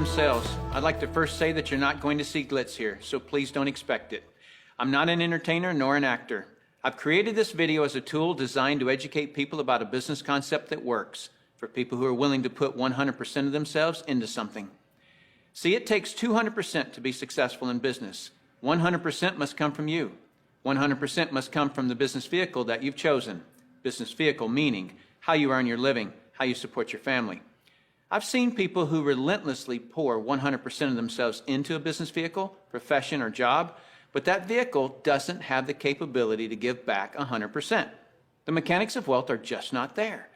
themselves. I'd like to first say that you're not going to see glitz here, so please don't expect it. I'm not an entertainer nor an actor. I've created this video as a tool designed to educate people about a business concept that works, for people who are willing to put 100% of themselves into something. See, it takes 200% to be successful in business. 100% must come from you. 100% must come from the business vehicle that you've chosen. Business vehicle meaning how you earn your living, how you support your family. I've seen people who relentlessly pour 100% of themselves into a business vehicle, profession, or job, but that vehicle doesn't have the capability to give back 100%. The mechanics of wealth are just not there.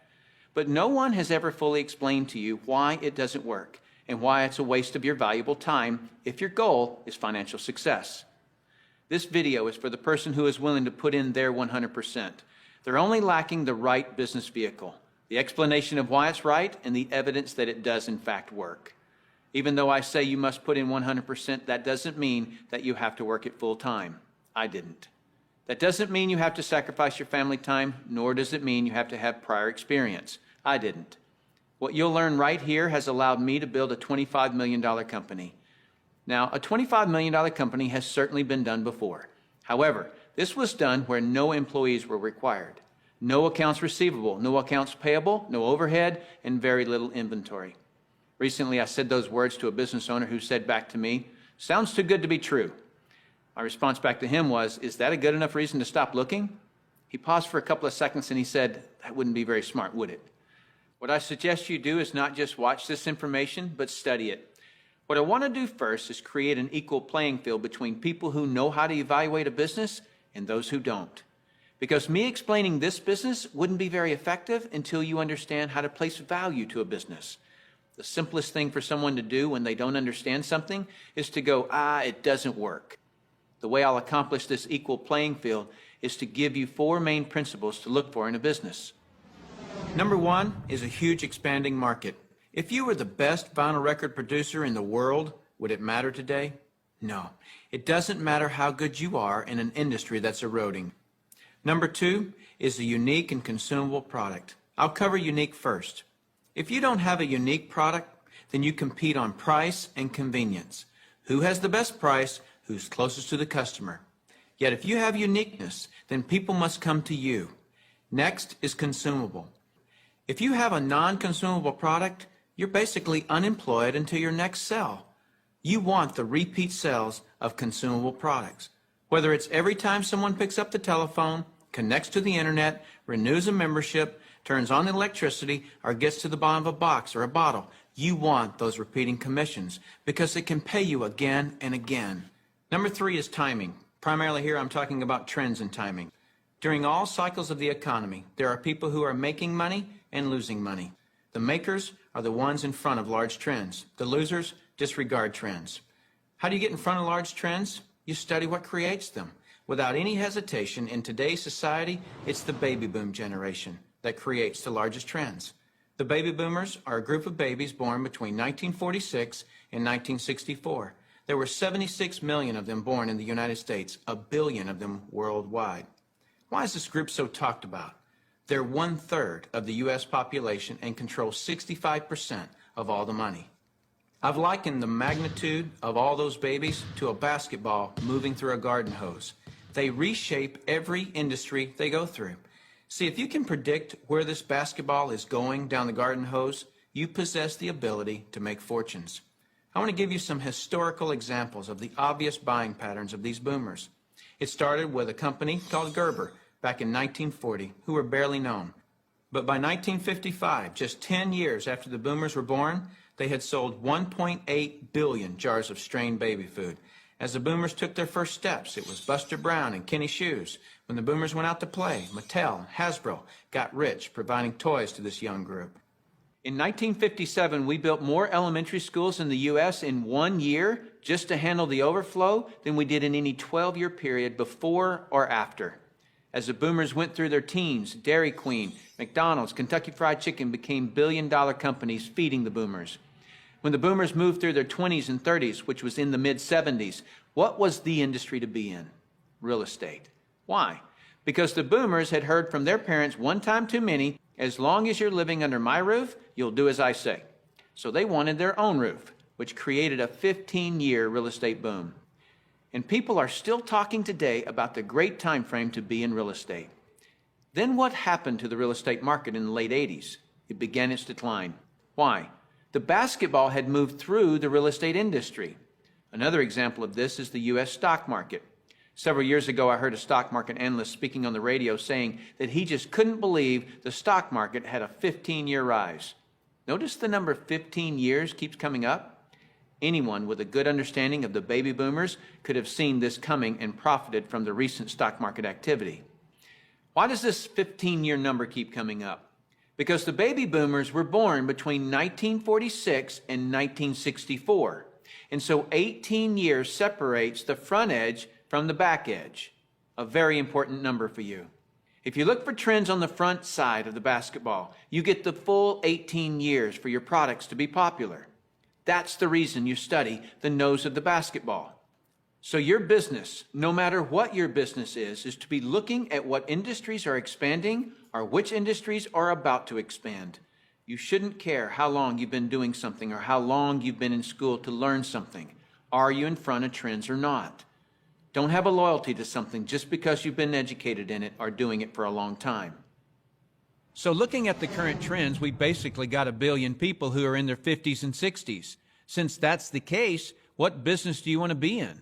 But no one has ever fully explained to you why it doesn't work and why it's a waste of your valuable time if your goal is financial success. This video is for the person who is willing to put in their 100%. They're only lacking the right business vehicle, the explanation of why it's right, and the evidence that it does in fact work. Even though I say you must put in 100%, that doesn't mean that you have to work it full time. I didn't. That doesn't mean you have to sacrifice your family time, nor does it mean you have to have prior experience. I didn't. What you'll learn right here has allowed me to build a $25 million company. Now, a $25 million company has certainly been done before. However, this was done where no employees were required. No accounts receivable, no accounts payable, no overhead, and very little inventory. Recently, I said those words to a business owner who said back to me, "Sounds too good to be true." My response back to him was, "Is that a good enough reason to stop looking?" He paused for a couple of seconds and he said, "That wouldn't be very smart, would it?" What I suggest you do is not just watch this information, but study it. What I want to do first is create an equal playing field between people who know how to evaluate a business and those who don't. Because me explaining this business wouldn't be very effective until you understand how to place value to a business. The simplest thing for someone to do when they don't understand something is to go, it doesn't work. The way I'll accomplish this equal playing field is to give you 4 main principles to look for in a business. Number 1 is a huge expanding market. If you were the best vinyl record producer in the world, would it matter today? No. It doesn't matter how good you are in an industry that's eroding. Number 2 is a unique and consumable product. I'll cover unique first. If you don't have a unique product, then you compete on price and convenience. Who has the best price? Who's closest to the customer? Yet if you have uniqueness, then people must come to you. Next is consumable. If you have a non-consumable product, you're basically unemployed until your next sell. You want the repeat sales of consumable products. Whether it's every time someone picks up the telephone, connects to the internet, renews a membership, turns on the electricity, or gets to the bottom of a box or a bottle, you want those repeating commissions because it can pay you again and again. Number 3 is timing. Primarily here I'm talking about trends in timing. During all cycles of the economy, there are people who are making money and losing money. The makers are the ones in front of large trends. The losers disregard trends. How do you get in front of large trends? You study what creates them. Without any hesitation, in today's society, it's the baby boom generation that creates the largest trends. The baby boomers are a group of babies born between 1946 and 1964. There were 76 million of them born in the United States, 1 billion of them worldwide. Why is this group so talked about? They're 1/3 of the U.S. population and control 65% of all the money. I've likened the magnitude of all those babies to a basketball moving through a garden hose. They reshape every industry they go through. See, if you can predict where this basketball is going down the garden hose, you possess the ability to make fortunes. I want to give you some historical examples of the obvious buying patterns of these boomers. It started with a company called Gerber back in 1940, who were barely known. But by 1955, just 10 years after the boomers were born, they had sold 1.8 billion jars of strained baby food. As the boomers took their first steps, it was Buster Brown and Kenny Shoes. When the boomers went out to play, Mattel and Hasbro got rich providing toys to this young group. In 1957, we built more elementary schools in the U.S. in 1 year just to handle the overflow than we did in any 12-year period before or after. As the boomers went through their teens, Dairy Queen, McDonald's, Kentucky Fried Chicken became billion-dollar companies feeding the boomers. When the boomers moved through their 20s and 30s, which was in the mid-70s, what was the industry to be in? Real estate. Why? Because the boomers had heard from their parents one time too many, as long as you're living under my roof, you'll do as I say. So they wanted their own roof. which created a 15-year real estate boom. And people are still talking today about the great time frame to be in real estate. Then what happened to the real estate market in the late 80s? It began its decline. Why? The basketball had moved through the real estate industry. Another example of this is the U.S. stock market. Several years ago, I heard a stock market analyst speaking on the radio saying that he just couldn't believe the stock market had a 15-year rise. Notice the number 15 years keeps coming up. Anyone with a good understanding of the baby boomers could have seen this coming and profited from the recent stock market activity. Why does this 15-year number keep coming up? Because the baby boomers were born between 1946 and 1964. And so 18 years separates the front edge from the back edge. A very important number for you. If you look for trends on the front side of the basketball, you get the full 18 years for your products to be popular. That's the reason you study the nose of the basketball. So your business, no matter what your business is to be looking at what industries are expanding or which industries are about to expand. You shouldn't care how long you've been doing something or how long you've been in school to learn something. Are you in front of trends or not? Don't have a loyalty to something just because you've been educated in it or doing it for a long time. So looking at the current trends, we basically got 1 billion people who are in their 50s and 60s. Since that's the case, what business do you want to be in?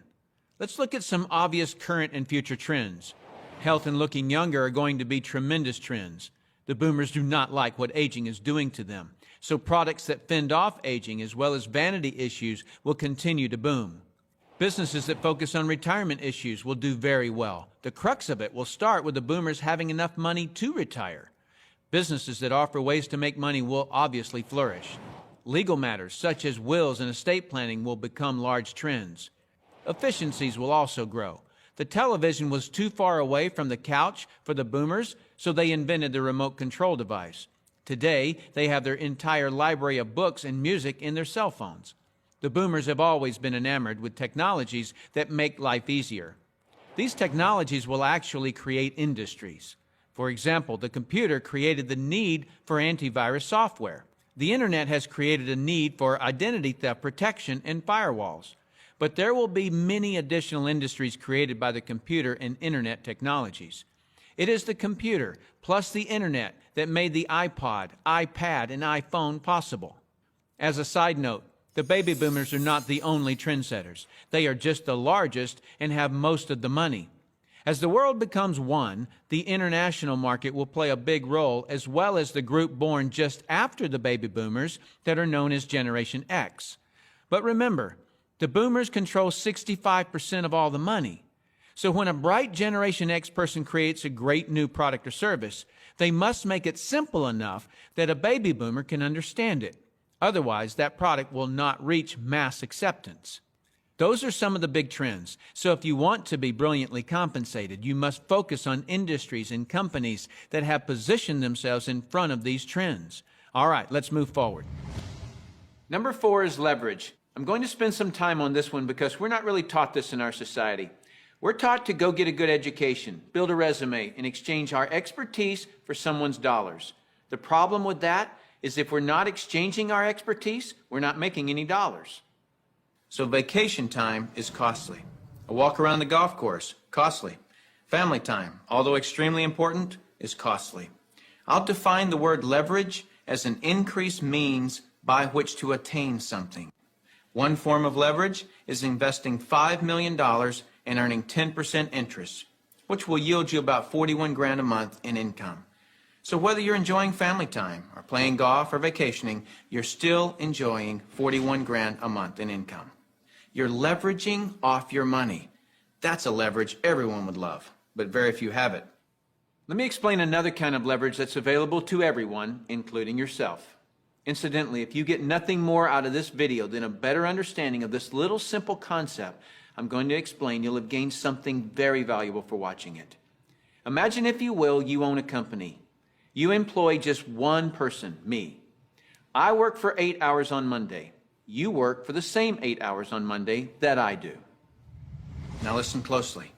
Let's look at some obvious current and future trends. Health and looking younger are going to be tremendous trends. The boomers do not like what aging is doing to them. So products that fend off aging as well as vanity issues will continue to boom. Businesses that focus on retirement issues will do very well. The crux of it will start with the boomers having enough money to retire. Businesses that offer ways to make money will obviously flourish. Legal matters such as wills and estate planning will become large trends. Efficiencies will also grow. The television was too far away from the couch for the boomers, so they invented the remote control device. Today, they have their entire library of books and music in their cell phones. The boomers have always been enamored with technologies that make life easier. These technologies will actually create industries. For example, the computer created the need for antivirus software. The internet has created a need for identity theft protection and firewalls. But there will be many additional industries created by the computer and internet technologies. It is the computer plus the internet that made the iPod, iPad, and iPhone possible. As a side note, the baby boomers are not the only trendsetters. They are just the largest and have most of the money. As the world becomes one, the international market will play a big role, as well as the group born just after the baby boomers that are known as Generation X. But remember, the boomers control 65% of all the money. So when a bright Generation X person creates a great new product or service, they must make it simple enough that a baby boomer can understand it. Otherwise, that product will not reach mass acceptance. Those are some of the big trends. So if you want to be brilliantly compensated, you must focus on industries and companies that have positioned themselves in front of these trends. All right, let's move forward. Number 4 is leverage. I'm going to spend some time on this one because we're not really taught this in our society. We're taught to go get a good education, build a resume, and exchange our expertise for someone's dollars. The problem with that is if we're not exchanging our expertise, we're not making any dollars. So vacation time is costly. A walk around the golf course, costly. Family time, although extremely important, is costly. I'll define the word leverage as an increased means by which to attain something. One form of leverage is investing $5 million and earning 10% interest, which will yield you about 41 grand a month in income. So whether you're enjoying family time or playing golf or vacationing, you're still enjoying 41 grand a month in income. You're leveraging off your money. That's a leverage everyone would love, but very few have it. Let me explain another kind of leverage that's available to everyone, including yourself. Incidentally, if you get nothing more out of this video than a better understanding of this little simple concept I'm going to explain, you'll have gained something very valuable for watching it. Imagine, if you will, you own a company. You employ just one person, me. I work for 8 hours on Monday. You work for the same 8 hours on Monday that I do. Now listen closely.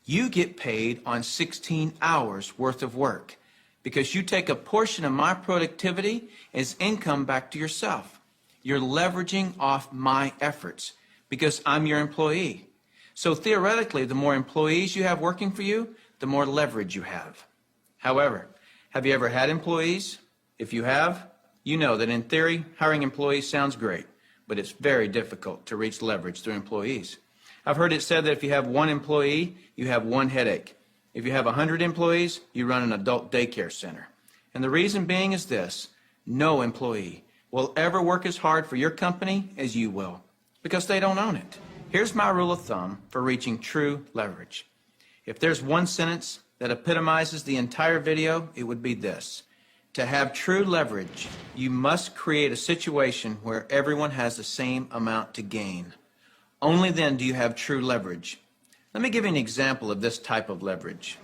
You get paid on 16 hours worth of work because you take a portion of my productivity as income back to yourself. You're leveraging off my efforts because I'm your employee. So theoretically, the more employees you have working for you, the more leverage you have. However, have you ever had employees? If you have, you know that in theory, hiring employees sounds great, but it's very difficult to reach leverage through employees. I've heard it said that if you have one employee, you have one headache. If you have 100 employees, you run an adult daycare center. And the reason being is this: no employee will ever work as hard for your company as you will, because they don't own it. Here's my rule of thumb for reaching true leverage. If there's one sentence that epitomizes the entire video, it would be this: to have true leverage, you must create a situation where everyone has the same amount to gain. Only then do you have true leverage. Let me give you an example of this type of leverage.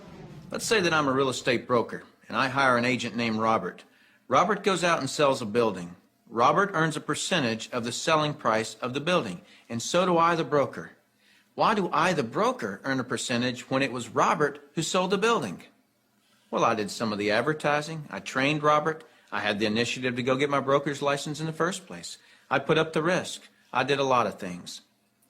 Let's say that I'm a real estate broker and I hire an agent named Robert. Robert goes out and sells a building. Robert earns a percentage of the selling price of the building, and so do I, the broker. Why do I, the broker, earn a percentage when it was Robert who sold the building? Well, I did some of the advertising. I trained Robert. I had the initiative to go get my broker's license in the first place. I put up the risk. I did a lot of things.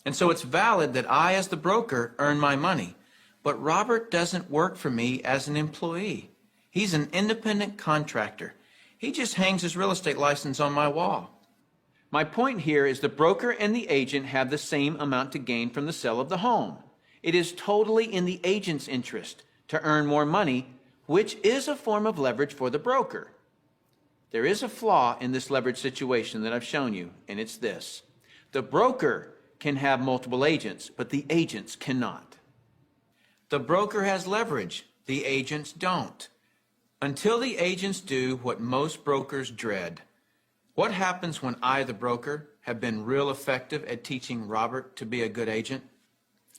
And so it's valid that I, as the broker, earn my money. But Robert doesn't work for me as an employee. He's an independent contractor. He just hangs his real estate license on my wall. My point here is the broker and the agent have the same amount to gain from the sale of the home. It is totally in the agent's interest to earn more money, which is a form of leverage for the broker. There is a flaw in this leverage situation that I've shown you, and it's this: the broker can have multiple agents, but the agents cannot. The broker has leverage, the agents don't. Until the agents do what most brokers dread. What happens when I, the broker, have been real effective at teaching Robert to be a good agent?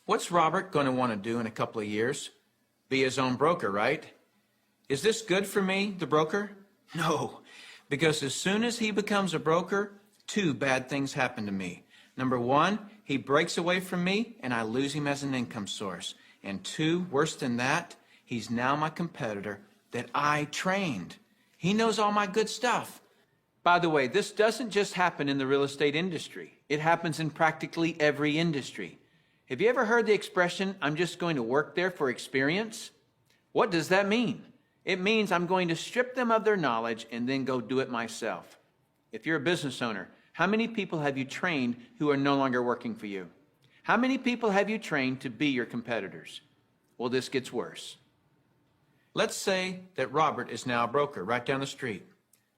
What's Robert going to want to do in a couple of years? Be his own broker, right? Is this good for me, the broker? No, because as soon as he becomes a broker, two bad things happen to me. Number one, he breaks away from me and I lose him as an income source. And two, worse than that, he's now my competitor that I trained. He knows all my good stuff. By the way, this doesn't just happen in the real estate industry. It happens in practically every industry. Have you ever heard the expression, "I'm just going to work there for experience"? What does that mean? It means I'm going to strip them of their knowledge and then go do it myself. If you're a business owner, how many people have you trained who are no longer working for you? How many people have you trained to be your competitors? Well, this gets worse. Let's say that Robert is now a broker right down the street.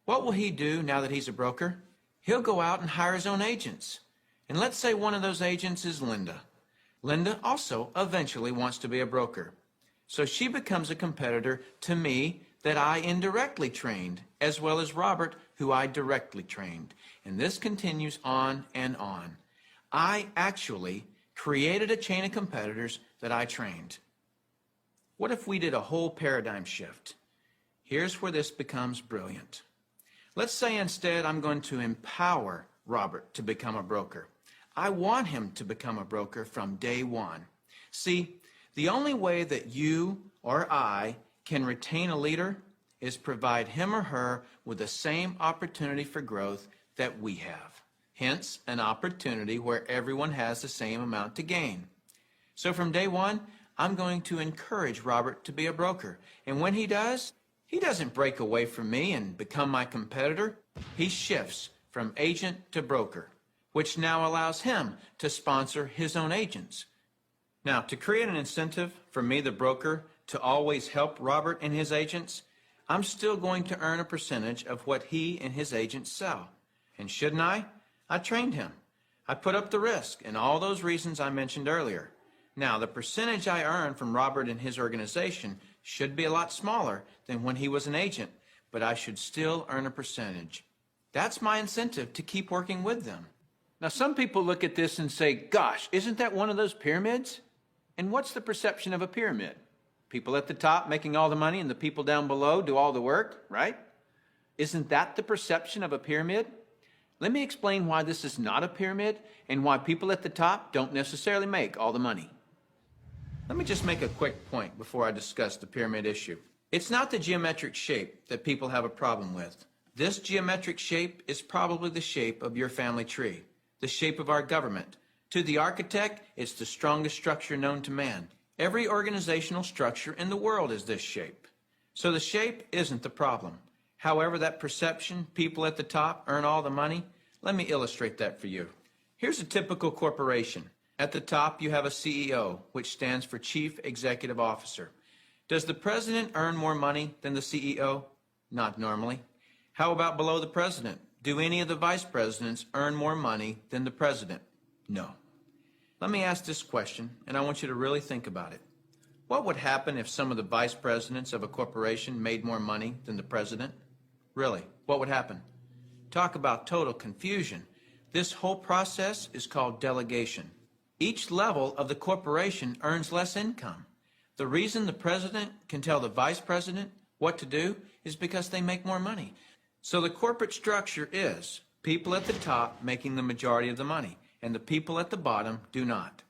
What will he do now that he's a broker? He'll go out and hire his own agents. And let's say one of those agents is Linda. Linda also eventually wants to be a broker. So she becomes a competitor to me that I indirectly trained, as well as Robert, who I directly trained. And this continues on and on. I actually created a chain of competitors that I trained. What if we did a whole paradigm shift? Here's where this becomes brilliant. Let's say instead I'm going to empower Robert to become a broker. I want him to become a broker from day one. See, the only way that you or I can retain a leader is provide him or her with the same opportunity for growth that we have. Hence, an opportunity where everyone has the same amount to gain. So from day one, I'm going to encourage Robert to be a broker. And when he does, he doesn't break away from me and become my competitor. He shifts from agent to broker, which now allows him to sponsor his own agents. Now, to create an incentive for me, the broker, to always help Robert and his agents, I'm still going to earn a percentage of what he and his agents sell. And shouldn't I? I trained him. I put up the risk and all those reasons I mentioned earlier. Now, the percentage I earn from Robert and his organization should be a lot smaller than when he was an agent, but I should still earn a percentage. That's my incentive to keep working with them. Now, some people look at this and say, gosh, isn't that one of those pyramids? And what's the perception of a pyramid? People at the top making all the money and the people down below do all the work, right? Isn't that the perception of a pyramid? Let me explain why this is not a pyramid and why people at the top don't necessarily make all the money. Let me just make a quick point before I discuss the pyramid issue. It's not the geometric shape that people have a problem with. This geometric shape is probably the shape of your family tree, the shape of our government. To the architect, it's the strongest structure known to man. Every organizational structure in the world is this shape. So the shape isn't the problem. However, that perception, people at the top earn all the money, let me illustrate that for you. Here's a typical corporation. At the top, you have a CEO, which stands for Chief Executive Officer. Does the president earn more money than the CEO? Not normally. How about below the president? Do any of the vice presidents earn more money than the president? No. Let me ask this question, and I want you to really think about it. What would happen if some of the vice presidents of a corporation made more money than the president? Really, what would happen? Talk about total confusion. This whole process is called delegation. Each level of the corporation earns less income. The reason the president can tell the vice president what to do is because they make more money. So the corporate structure is people at the top making the majority of the money, and the people at the bottom do not.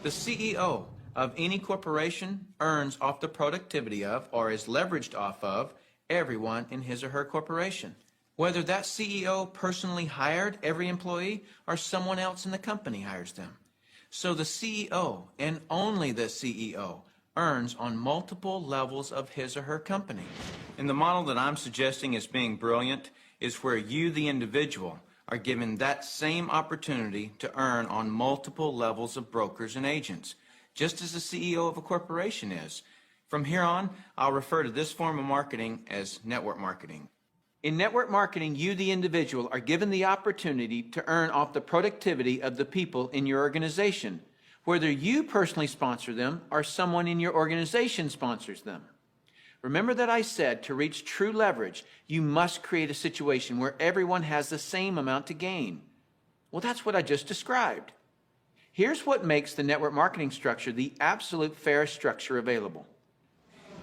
The CEO of any corporation earns off the productivity of, or is leveraged off of, everyone in his or her corporation. Whether that CEO personally hired every employee or someone else in the company hires them. So the CEO, and only the CEO, earns on multiple levels of his or her company. And the model that I'm suggesting as being brilliant is where you, the individual, are given that same opportunity to earn on multiple levels of brokers and agents, just as the CEO of a corporation is. From here on, I'll refer to this form of marketing as network marketing. In network marketing, you, the individual, are given the opportunity to earn off the productivity of the people in your organization, whether you personally sponsor them or someone in your organization sponsors them. Remember that I said to reach true leverage, you must create a situation where everyone has the same amount to gain. Well, that's what I just described. Here's what makes the network marketing structure the absolute fairest structure available.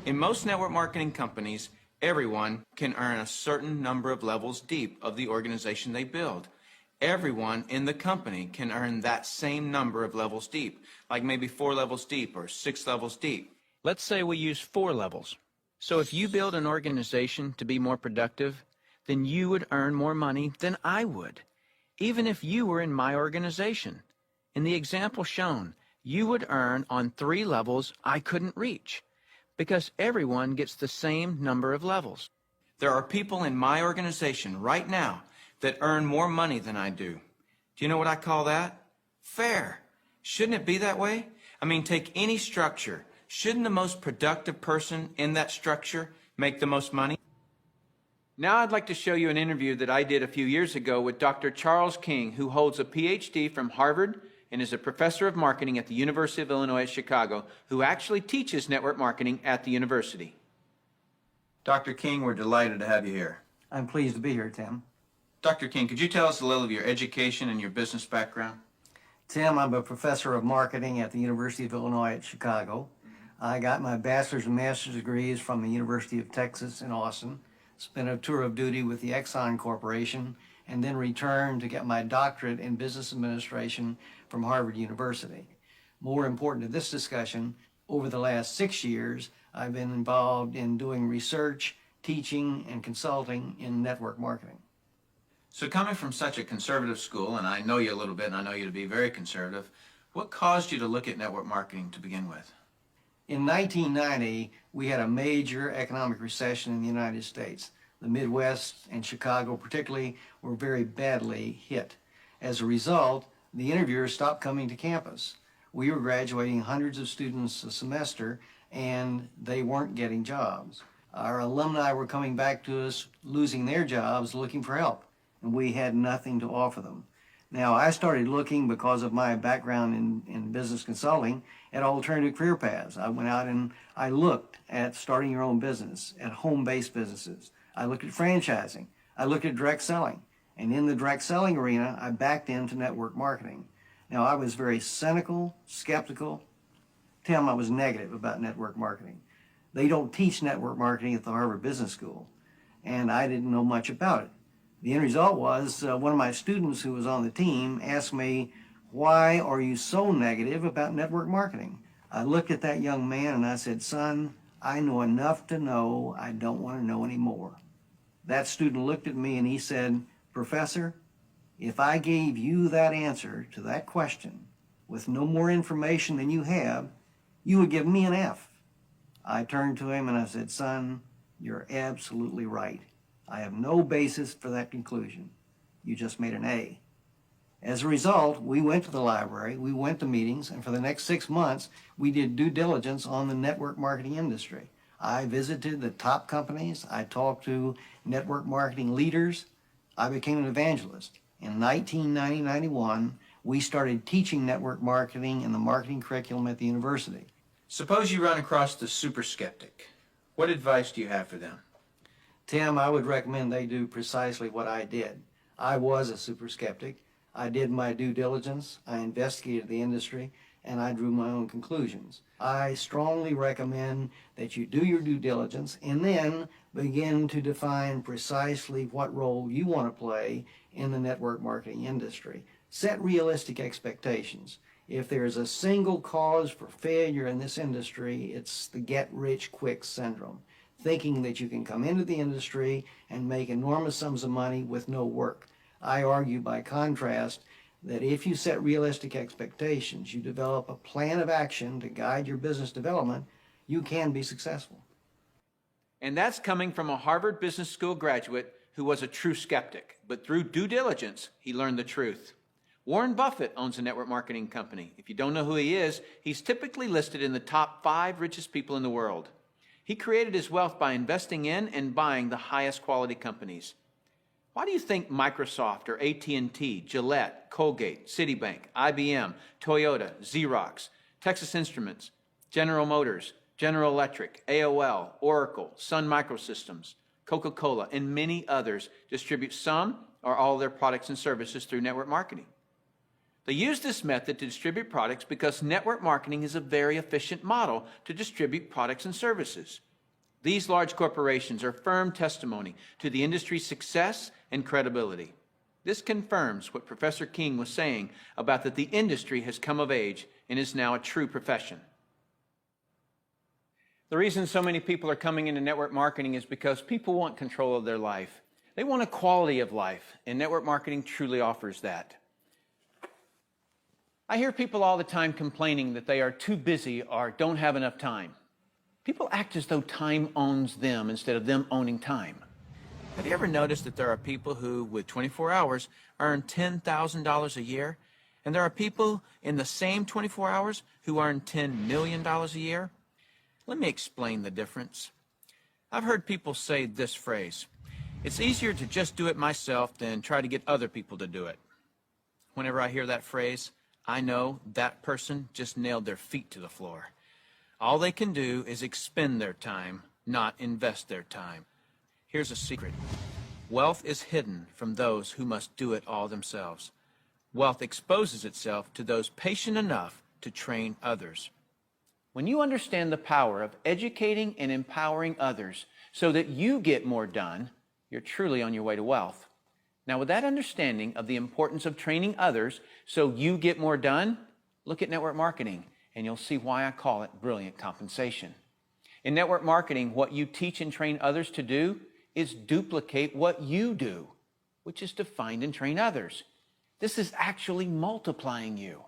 In most network marketing companies, everyone can earn a certain number of levels deep of the organization they build. Everyone in the company can earn that same number of levels deep, like maybe 4 levels deep or 6 levels deep. Let's say we use 4 levels. So if you build an organization to be more productive, then you would earn more money than I would, even if you were in my organization. In the example shown, you would earn on 3 levels I couldn't reach, because everyone gets the same number of levels. There are people in my organization right now that earn more money than I do. Do you know what I call that? Fair. Shouldn't it be that way? I mean, take any structure. Shouldn't the most productive person in that structure make the most money? Now I'd like to show you an interview that I did a few years ago with Dr. Charles King, who holds a PhD from Harvard and is a professor of marketing at the University of Illinois at Chicago, who actually teaches network marketing at the university. Dr. King, we're delighted to have you here. I'm pleased to be here, Tim. Dr. King, could you tell us a little of your education and your business background? Tim, I'm a professor of marketing at the University of Illinois at Chicago. I got my bachelor's and master's degrees from the University of Texas in Austin, spent a tour of duty with the Exxon Corporation, and then returned to get my doctorate in business administration from Harvard University. More important to this discussion, over the last 6 years, I've been involved in doing research, teaching, and consulting in network marketing. So coming from such a conservative school, and I know you a little bit, and I know you to be very conservative, what caused you to look at network marketing to begin with? In 1990, we had a major economic recession in the United States. The Midwest and Chicago particularly were very badly hit. As a result, the interviewers stopped coming to campus. We were graduating hundreds of students a semester, and they weren't getting jobs. Our alumni were coming back to us, losing their jobs, looking for help, and we had nothing to offer them. Now, I started looking, because of my background in business consulting, at alternative career paths. I went out and I looked at starting your own business, at home-based businesses. I looked at franchising. I looked at direct selling. And in the direct selling arena, I backed into network marketing. Now, I was very cynical, skeptical. Tim, I was negative about network marketing. They don't teach network marketing at the Harvard Business School, and I didn't know much about it. The end result was one of my students who was on the team asked me, "Why are you so negative about network marketing?" I looked at that young man and I said, "Son, I know enough to know I don't want to know any more." That student looked at me and he said, "Professor, if I gave you that answer to that question with no more information than you have, you would give me an F." I turned to him and I said, "Son, you're absolutely right. I have no basis for that conclusion. You just made an A." As a result, we went to the library, we went to meetings, and for the next 6 months, we did due diligence on the network marketing industry. I visited the top companies, I talked to network marketing leaders, I became an evangelist. In 1990-91, we started teaching network marketing in the marketing curriculum at the university. Suppose you run across the super skeptic. What advice do you have for them? Tim, I would recommend they do precisely what I did. I was a super skeptic. I did my due diligence, I investigated the industry, and I drew my own conclusions. I strongly recommend that you do your due diligence and then begin to define precisely what role you want to play in the network marketing industry. Set realistic expectations. If there's a single cause for failure in this industry, it's the get-rich-quick syndrome, thinking that you can come into the industry and make enormous sums of money with no work. I argue, by contrast, that if you set realistic expectations, you develop a plan of action to guide your business development, you can be successful. And that's coming from a Harvard Business School graduate who was a true skeptic, but through due diligence, he learned the truth. Warren Buffett owns a network marketing company. If you don't know who he is, he's typically listed in the top 5 richest people in the world. He created his wealth by investing in and buying the highest quality companies. Why do you think Microsoft or AT&T, Gillette, Colgate, Citibank, IBM, Toyota, Xerox, Texas Instruments, General Motors, General Electric, AOL, Oracle, Sun Microsystems, Coca-Cola, and many others distribute some or all of their products and services through network marketing? They use this method to distribute products because network marketing is a very efficient model to distribute products and services. These large corporations are firm testimony to the industry's success and credibility. This confirms what Professor King was saying about that the industry has come of age and is now a true profession. The reason so many people are coming into network marketing is because people want control of their life. They want a quality of life, and network marketing truly offers that. I hear people all the time complaining that they are too busy or don't have enough time. People act as though time owns them instead of them owning time. Have you ever noticed that there are people who, with 24 hours, earn $10,000 a year, and there are people in the same 24 hours who earn $10 million a year? Let me explain the difference. I've heard people say this phrase, "It's easier to just do it myself than try to get other people to do it." Whenever I hear that phrase, I know that person just nailed their feet to the floor. All they can do is expend their time, not invest their time. Here's a secret. Wealth is hidden from those who must do it all themselves. Wealth exposes itself to those patient enough to train others. When you understand the power of educating and empowering others so that you get more done, you're truly on your way to wealth. Now, with that understanding of the importance of training others so you get more done, look at network marketing, and you'll see why I call it brilliant compensation. In network marketing, what you teach and train others to do is duplicate what you do, which is to find and train others. This is actually multiplying you.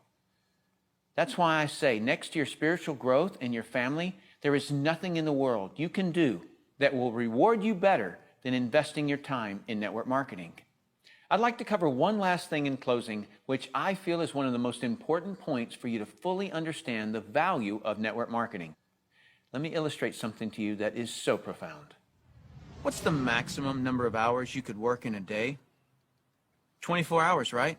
That's why I say, next to your spiritual growth and your family, there is nothing in the world you can do that will reward you better than investing your time in network marketing. I'd like to cover one last thing in closing, which I feel is one of the most important points for you to fully understand the value of network marketing. Let me illustrate something to you that is so profound. What's the maximum number of hours you could work in a day? 24 hours, right?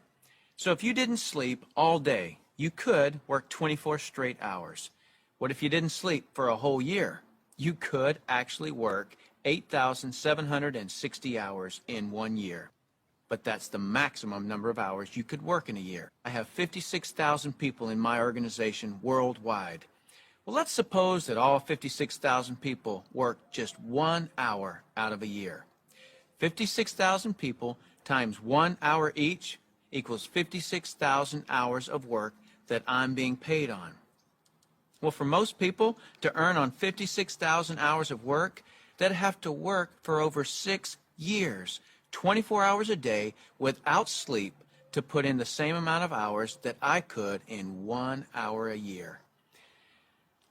So if you didn't sleep all day, you could work 24 straight hours. What if you didn't sleep for a whole year? You could actually work 8,760 hours in 1 year. But that's the maximum number of hours you could work in a year. I have 56,000 people in my organization worldwide. Well, let's suppose that all 56,000 people work just 1 hour out of a year. 56,000 people times 1 hour each equals 56,000 hours of work that I'm being paid on. Well, for most people to earn on 56,000 hours of work, they'd have to work for over 6 years, 24 hours a day without sleep to put in the same amount of hours that I could in 1 hour a year.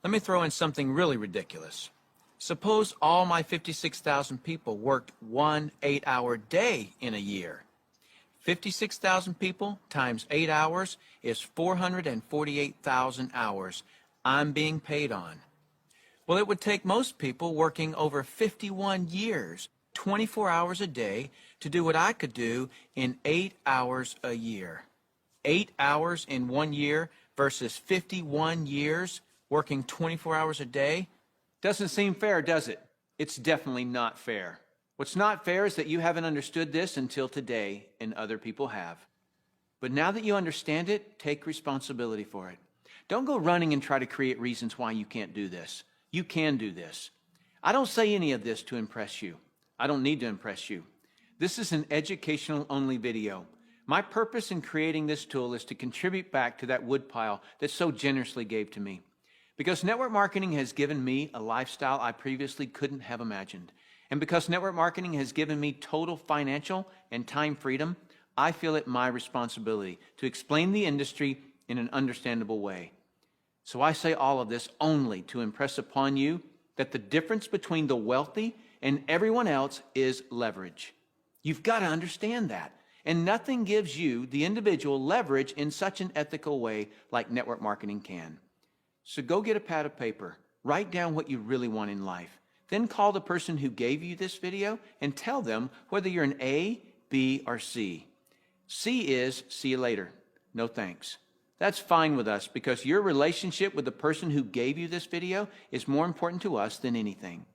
Let me throw in something really ridiculous. Suppose all my 56,000 people worked 1 8-hour day in a year. 56,000 people times 8 hours is 448,000 hours I'm being paid on. Well, it would take most people working over 51 years, 24 hours a day, to do what I could do in 8 hours a year. 8 hours in 1 year versus 51 years working 24 hours a day? Doesn't seem fair, does it? It's definitely not fair. What's not fair is that you haven't understood this until today, and other people have. But now that you understand it, take responsibility for it. Don't go running and try to create reasons why you can't do this. You can do this. I don't say any of this to impress you. I don't need to impress you. This is an educational-only video. My purpose in creating this tool is to contribute back to that woodpile that so generously gave to me. Because network marketing has given me a lifestyle I previously couldn't have imagined. And because network marketing has given me total financial and time freedom, I feel it my responsibility to explain the industry in an understandable way. So I say all of this only to impress upon you that the difference between the wealthy and everyone else is leverage. You've got to understand that. And nothing gives you, the individual, leverage in such an ethical way like network marketing can. So go get a pad of paper, write down what you really want in life. Then call the person who gave you this video and tell them whether you're an A, B, or C. C is, see you later, no thanks. That's fine with us because your relationship with the person who gave you this video is more important to us than anything.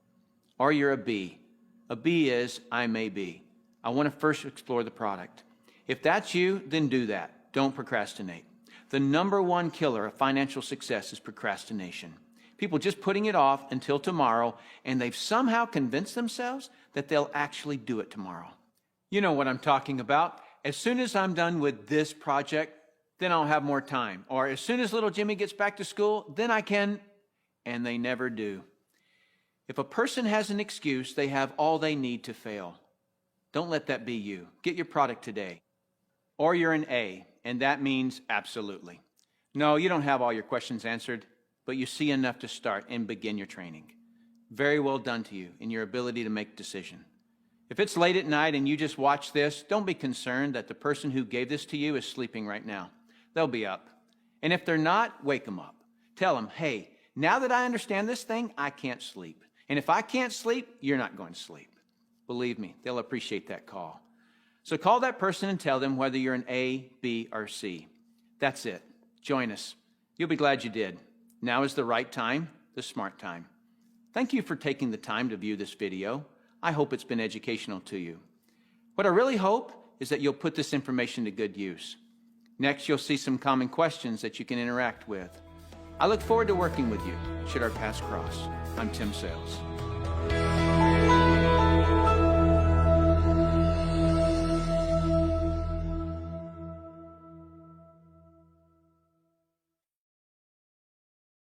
Or you're a B. A B is, I may be. I want to first explore the product. If that's you, then do that. Don't procrastinate. The #1 killer of financial success is procrastination. People just putting it off until tomorrow, and they've somehow convinced themselves that they'll actually do it tomorrow. You know what I'm talking about. As soon as I'm done with this project, then I'll have more time. Or as soon as little Jimmy gets back to school, then I can, and they never do. If a person has an excuse, they have all they need to fail. Don't let that be you. Get your product today. Or you're an A, and that means absolutely. No, you don't have all your questions answered, but you see enough to start and begin your training. Very well done to you in your ability to make a decision. If it's late at night and you just watch this, don't be concerned that the person who gave this to you is sleeping right now. They'll be up. And if they're not, wake them up. Tell them, hey, now that I understand this thing, I can't sleep. And if I can't sleep, you're not going to sleep. Believe me, they'll appreciate that call. So call that person and tell them whether you're an A, B, or C. That's it. Join us. You'll be glad you did. Now is the right time, the smart time. Thank you for taking the time to view this video. I hope it's been educational to you. What I really hope is that you'll put this information to good use. Next, you'll see some common questions that you can interact with. I look forward to working with you, should our paths cross. I'm Tim Sales.